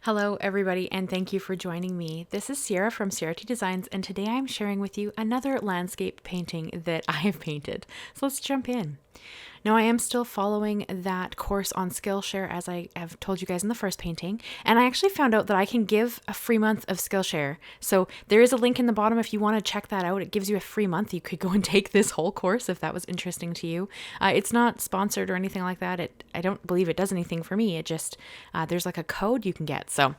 Hello everybody and thank you for joining me. This is Ciara from Ciara T Designs and today I'm sharing with you another landscape painting that I have painted. So let's jump in. Now I am still following that course on Skillshare as I have told you guys in the first painting, and I actually found out that I can give a free month of Skillshare. So there is a link in the bottom if you want to check that out. It gives you a free month. You could go and take this whole course if that was interesting to you. It's not sponsored or anything like that. I don't believe it does anything for me. It just, there's like a code you can get. So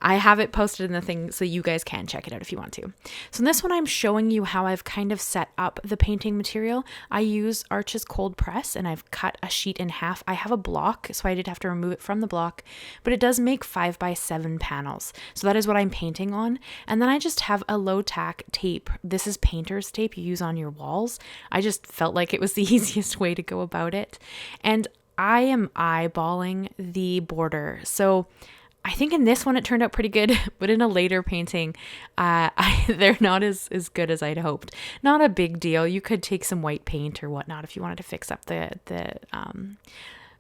I have it posted in the thing so you guys can check it out if you want to. So in this one, I'm showing you how I've kind of set up the painting material. I use Arches cold press and I've cut a sheet in half. I have a block, so I did have to remove it from the block, but it does make 5x7 panels. So that is what I'm painting on. And then I just have a low tack tape. This is painter's tape you use on your walls. I just felt like it was the easiest way to go about it. And I am eyeballing the border. So I think in this one it turned out pretty good, but in a later painting, they're not as good as I'd hoped. Not a big deal. You could take some white paint or whatnot if you wanted to fix up the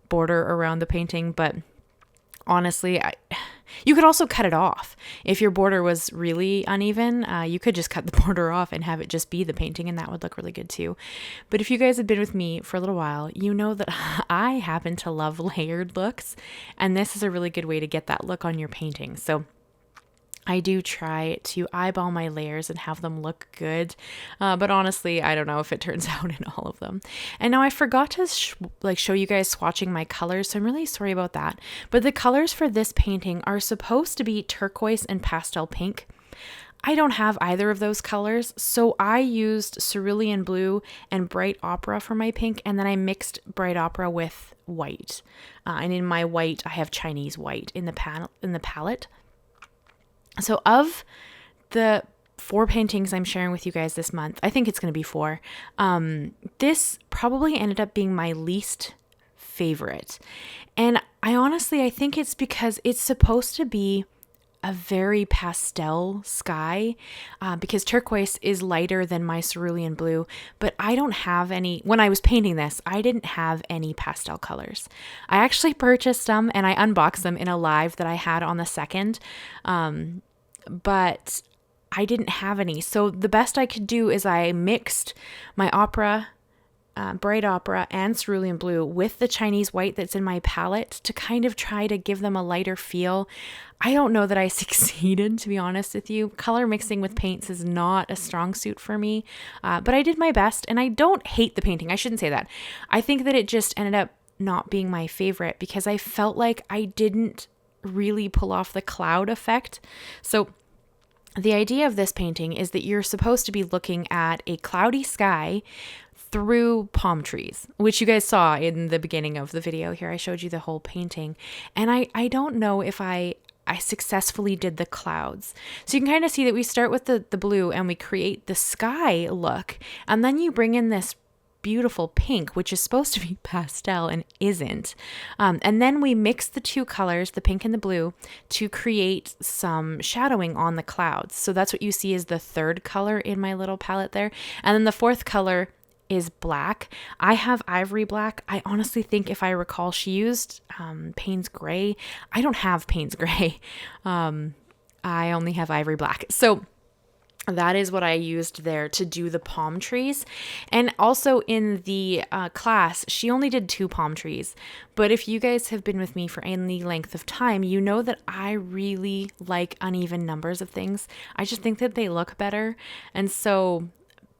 border around the painting, but honestly, you could also cut it off. If your border was really uneven, you could just cut the border off and have it just be the painting, and that would look really good too. But if you guys have been with me for a little while, you know that I happen to love layered looks, and this is a really good way to get that look on your painting. So I do try to eyeball my layers and have them look good, but honestly, I don't know if it turns out in all of them. And now I forgot to show you guys swatching my colors, so I'm really sorry about that. But the colors for this painting are supposed to be turquoise and pastel pink. I don't have either of those colors, so I used cerulean blue and bright opera for my pink, and then I mixed bright opera with white. And in my white, I have Chinese white in the palette. So of the 4 paintings I'm sharing with you guys this month, I think it's going to be 4. This probably ended up being my least favorite. And I think it's because it's supposed to be a very pastel sky, because turquoise is lighter than my cerulean blue, but I don't have any. When I was painting this, I didn't have any pastel colors. I actually purchased some and I unboxed them in a live that I had on the 2nd, but I didn't have any. So the best I could do is I mixed my opera, bright opera and cerulean blue with the Chinese white that's in my palette to kind of try to give them a lighter feel. I don't know that I succeeded, to be honest with you. Color mixing with paints is not a strong suit for me, but I did my best, and I don't hate the painting. I shouldn't say that. I think that it just ended up not being my favorite because I felt like I didn't really pull off the cloud effect. So the idea of this painting is that you're supposed to be looking at a cloudy sky through palm trees, which you guys saw in the beginning of the video here. I showed you the whole painting, and I don't know if I successfully did the clouds. So you can kind of see that we start with the blue and we create the sky look, and then you bring in this beautiful pink, which is supposed to be pastel and isn't. And then we mix the 2 colors, the pink and the blue, to create some shadowing on the clouds. So that's what you see is the 3rd color in my little palette there. And then the 4th color is black. I have ivory black. I honestly think, if I recall, she used Payne's gray. I don't have Payne's gray. I only have ivory black. So that is what I used there to do the palm trees. And also in the class, she only did 2 palm trees. But if you guys have been with me for any length of time, you know that I really like uneven numbers of things. I just think that they look better. And so,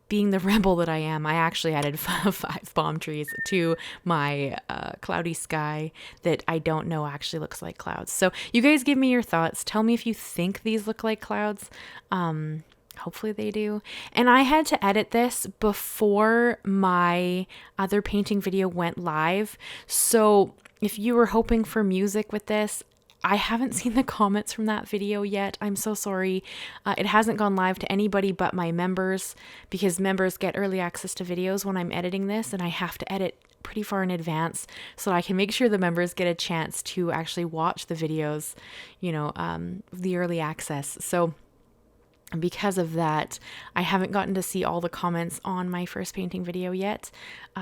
being the rebel that I am, I actually added 5 palm trees to my cloudy sky that I don't know actually looks like clouds. So you guys give me your thoughts. Tell me if you think these look like clouds. Hopefully they do. And I had to edit this before my other painting video went live. So if you were hoping for music with this, I haven't seen the comments from that video yet. I'm so sorry. It hasn't gone live to anybody but my members, because members get early access to videos when I'm editing this, and I have to edit pretty far in advance so I can make sure the members get a chance to actually watch the videos, the early access. So because of that, I haven't gotten to see all the comments on my first painting video yet.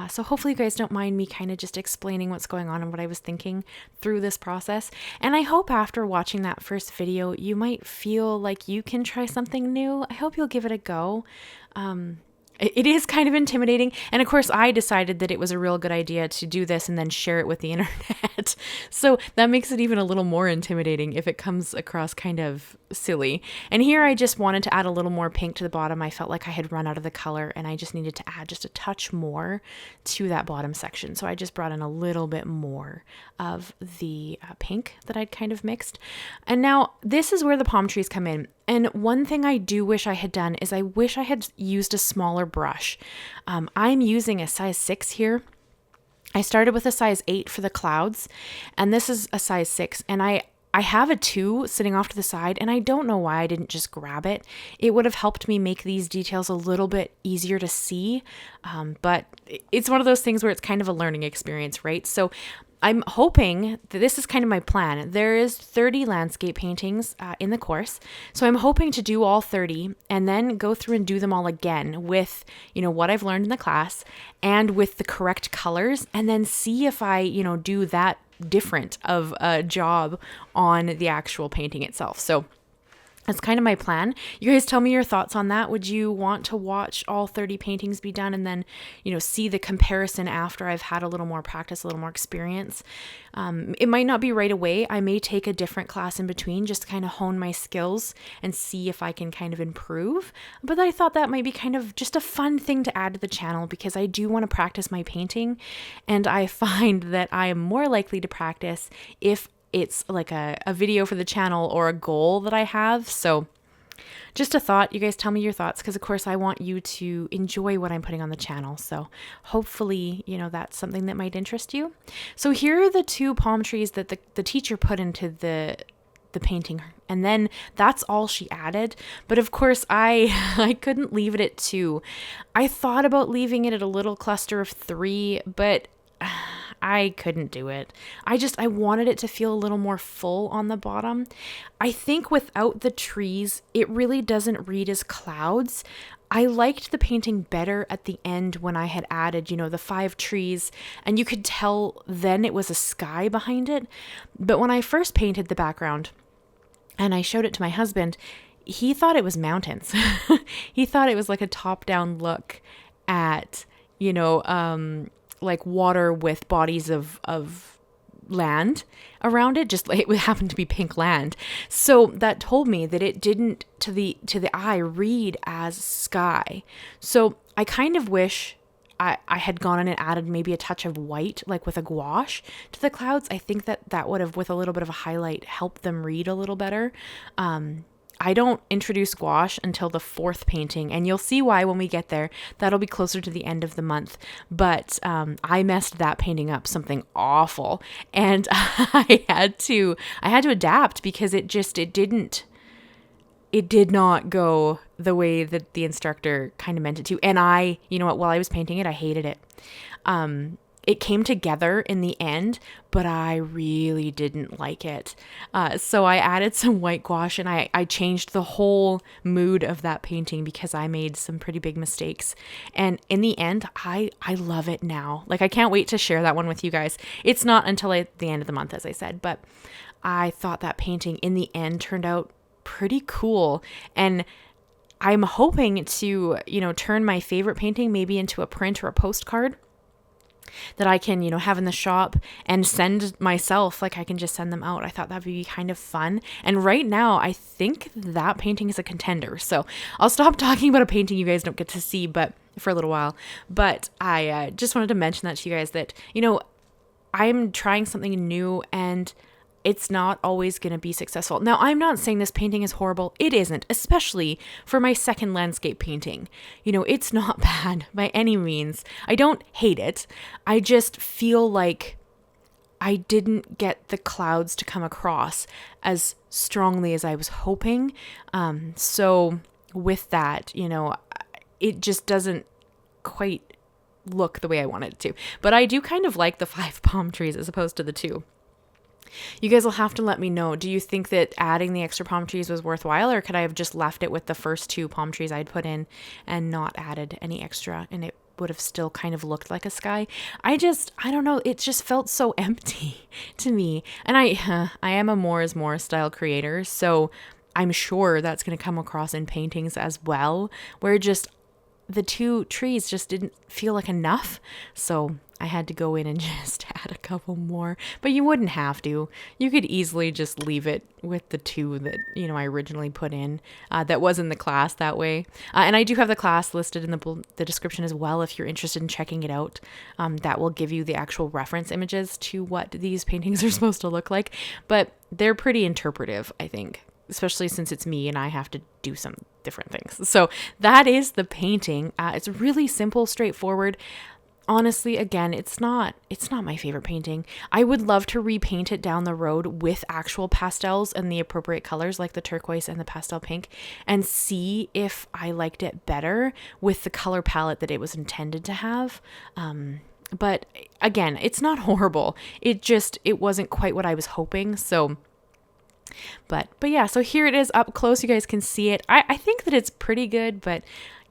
So hopefully you guys don't mind me kind of just explaining what's going on and what I was thinking through this process. And I hope after watching that first video, you might feel like you can try something new. I hope you'll give it a go. It is kind of intimidating. And of course, I decided that it was a real good idea to do this and then share it with the internet. So that makes it even a little more intimidating if it comes across kind of silly. And here I just wanted to add a little more pink to the bottom. I felt like I had run out of the color and I just needed to add just a touch more to that bottom section. So I just brought in a little bit more of the pink that I'd kind of mixed. And now this is where the palm trees come in. And one thing I do wish I had done is I wish I had used a smaller brush. I'm using a size 6 here. I started with a size 8 for the clouds, and this is a size 6. And I have a 2 sitting off to the side, and I don't know why I didn't just grab it. It would have helped me make these details a little bit easier to see, but it's one of those things where it's kind of a learning experience, right? So I'm hoping that this is kind of my plan. There is 30 landscape paintings in the course. So I'm hoping to do all 30 and then go through and do them all again with, what I've learned in the class and with the correct colors, and then see if I, do that different of a job on the actual painting itself. So that's kind of my plan. You guys tell me your thoughts on that. Would you want to watch all 30 paintings be done and then, see the comparison after I've had a little more practice, a little more experience? It might not be right away. I may take a different class in between just to kind of hone my skills and see if I can kind of improve. But I thought that might be kind of just a fun thing to add to the channel because I do want to practice my painting. And I find that I am more likely to practice if it's like a video for the channel or a goal that I have. So just a thought. You guys tell me your thoughts because of course I want you to enjoy what I'm putting on the channel. So hopefully, that's something that might interest you. So here are the 2 palm trees that the teacher put into the painting, and then that's all she added. But of course I couldn't leave it at 2. I thought about leaving it at a little cluster of 3, but I couldn't do it. I wanted it to feel a little more full on the bottom. I think without the trees, it really doesn't read as clouds. I liked the painting better at the end when I had added, the 5 trees, and you could tell then it was a sky behind it. But when I first painted the background and I showed it to my husband, he thought it was mountains. He thought it was like a top-down look at, like water with bodies of land around it, just like it happened to be pink land. So that told me that it didn't to the eye read as sky. So I kind of wish I had gone in and added maybe a touch of white, like with a gouache to the clouds. I think that would have, with a little bit of a highlight, helped them read a little better. I don't introduce gouache until the 4th painting, and you'll see why when we get there. That'll be closer to the end of the month. But I messed that painting up something awful, and I had to adapt because it did not go the way that the instructor kind of meant it to. And while I was painting it, I hated it. It came together in the end, but I really didn't like it. So I added some white gouache and I changed the whole mood of that painting because I made some pretty big mistakes. And in the end, I love it now. Like, I can't wait to share that one with you guys. It's not until the end of the month, as I said, but I thought that painting in the end turned out pretty cool. And I'm hoping to, turn my favorite painting maybe into a print or a postcard that I can, have in the shop and send myself. Like, I can just send them out. I thought that'd be kind of fun. And right now, I think that painting is a contender. So I'll stop talking about a painting you guys don't get to see, but for a little while. But I just wanted to mention that to you guys that, I'm trying something new and it's not always going to be successful. Now, I'm not saying this painting is horrible. It isn't, especially for my second landscape painting. It's not bad by any means. I don't hate it. I just feel like I didn't get the clouds to come across as strongly as I was hoping. So with that, it just doesn't quite look the way I want it to. But I do kind of like the 5 palm trees as opposed to the 2. You guys will have to let me know. Do you think that adding the extra palm trees was worthwhile, or could I have just left it with the first 2 palm trees I'd put in and not added any extra, and it would have still kind of looked like a sky? I don't know. It just felt so empty to me. And I am a more is more style creator, so I'm sure that's going to come across in paintings as well, where just the 2 trees just didn't feel like enough. So I had to go in and just add a couple more, but you wouldn't have to. You could easily just leave it with the 2 that, I originally put in, that was in the class that way. And I do have the class listed in the description as well, if you're interested in checking it out. That will give you the actual reference images to what these paintings are supposed to look like, but they're pretty interpretive, I think, especially since it's me and I have to do some different things. So that is the painting. It's really simple, straightforward. Honestly, again, it's not my favorite painting. I would love to repaint it down the road with actual pastels and the appropriate colors like the turquoise and the pastel pink, and see if I liked it better with the color palette that it was intended to have. But again, it's not horrible. It wasn't quite what I was hoping. So But yeah, so here it is up close. You guys can see it. I think that it's pretty good, but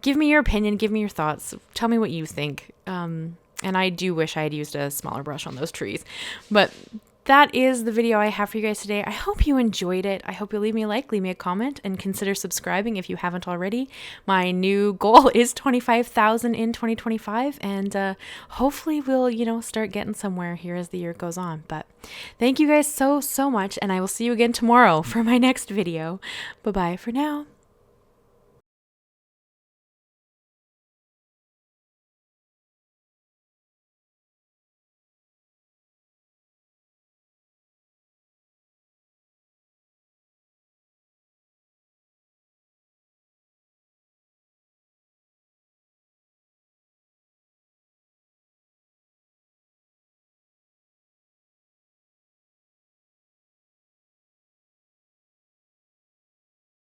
give me your opinion. Give me your thoughts. Tell me what you think. And I do wish I had used a smaller brush on those trees. But that is the video I have for you guys today. I hope you enjoyed it. I hope you'll leave me a like, leave me a comment, and consider subscribing if you haven't already. My new goal is 25,000 in 2025, and hopefully we'll, start getting somewhere here as the year goes on. But thank you guys so much, and I will see you again tomorrow for my next video. Bye-bye for now.